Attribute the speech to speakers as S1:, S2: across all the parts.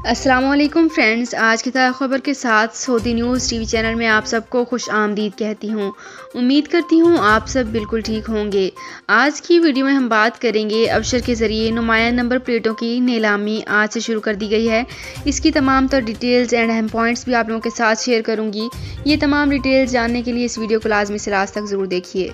S1: अस्सलामुअलैकुम फ्रेंड्स, आज की ताज़ा खबर के साथ सऊदी न्यूज़ टीवी चैनल में आप सबको खुश आमदीद कहती हूँ। उम्मीद करती हूँ आप सब बिल्कुल ठीक होंगे। आज की वीडियो में हम बात करेंगे अबशर के ज़रिए नुमाया नंबर प्लेटों की नीलामी आज से शुरू कर दी गई है। इसकी तमाम तर डिटेल्स एंड अहम पॉइंट्स भी आप लोगों के साथ शेयर करूँगी। ये तमाम डिटेल्स जानने के लिए इस वीडियो को लाजमी से लास्ट तक ज़रूर देखिए।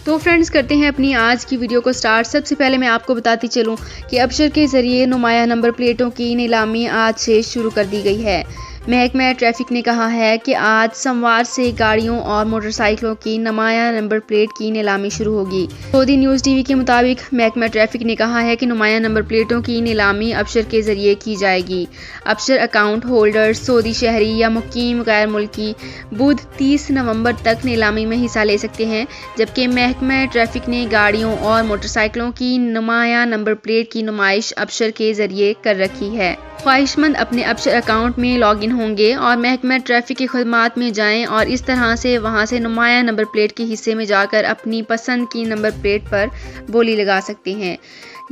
S1: तो फ्रेंड्स, करते हैं अपनी आज की वीडियो को स्टार्ट। सबसे पहले मैं आपको बताती चलूं कि अबशर के ज़रिए नुमाया नंबर प्लेटों की नीलामी आज से शुरू कर दी गई है। महकमा ट्रैफिक ने कहा है कि आज सोमवार से गाड़ियों और मोटरसाइकिलों की नुमाया नंबर प्लेट की नीलामी शुरू होगी। सऊदी न्यूज़ टीवी के मुताबिक महकमा ट्रैफिक ने कहा है कि नुमाया नंबर प्लेटों की नीलामी अबशर के ज़रिए की जाएगी। अबशर अकाउंट होल्डर्स, सऊदी शहरी या मुकीम गैर मुल्की बुध 30 नवंबर तक नीलामी में हिस्सा ले सकते हैं, जबकि महकमा ट्रैफिक ने गाड़ियों और मोटरसाइकिलों की नुमाया नंबर प्लेट की नुमाइश अबशर के ज़रिए कर रखी है। ख्वाहिशमंद अपने अबशर अकाउंट में लॉगिन होंगे और महकमा ट्रैफिक की खदमात में जाएं और इस तरह से वहां से नुमाया नंबर प्लेट के हिस्से में जाकर अपनी पसंद की नंबर प्लेट पर बोली लगा सकते हैं।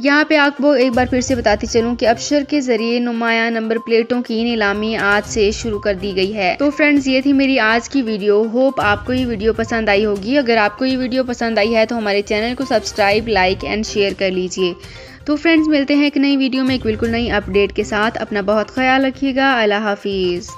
S1: यहाँ पे आपको एक बार फिर से बताती चलूँ कि अबशर के ज़रिए नुमाया नंबर प्लेटों की नीलामी आज से शुरू कर दी गई है। तो फ्रेंड्स, ये थी मेरी आज की वीडियो। होप आपको ये वीडियो पसंद आई होगी। अगर आपको ये वीडियो पसंद आई है तो हमारे चैनल को सब्सक्राइब, लाइक एंड शेयर कर लीजिए। तो फ्रेंड्स, मिलते हैं एक नई वीडियो में एक बिल्कुल नई अपडेट के साथ। अपना बहुत ख्याल रखिएगा। अल्लाह हाफिज़।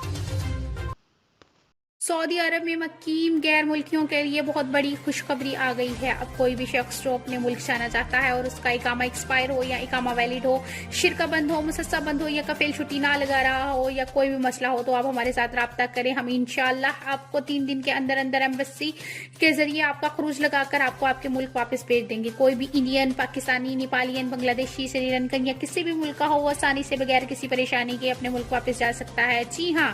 S2: सऊदी अरब में मुकीम गैर मुल्कियों के लिए बहुत बड़ी खुशखबरी आ गई है। अब कोई भी शख्स जो अपने मुल्क जाना चाहता है और उसका इकामा एक्सपायर हो या इकामा वैलिड हो, शिरका बंद हो, मुसस्सा बंद हो या कफील छुट्टी ना लगा रहा हो या कोई भी मसला हो, तो आप हमारे साथ रब्ता करें। हम इंशाल्लाह आपको 3 दिन के अंदर अंदर एम्बेसी के जरिए आपका खरूज लगाकर आपको आपके मुल्क वापस भेज देंगे। कोई भी इंडियन, पाकिस्तानी, नेपालियन, बांग्लादेशी, श्रीलंकन या किसी भी मुल्क का हो, वो आसानी से बगैर किसी परेशानी के अपने मुल्क वापस जा सकता है। जी हाँ,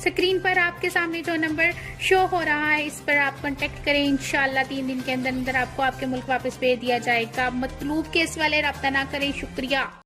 S2: स्क्रीन पर आपके सामने जो नंबर शो हो रहा है, इस पर आप कांटेक्ट करें। इंशाल्लाह 3 दिन के अंदर अंदर आपको आपके मुल्क वापस भेज दिया जाएगा। मतलूब केस वाले रब्ता ना करें। शुक्रिया।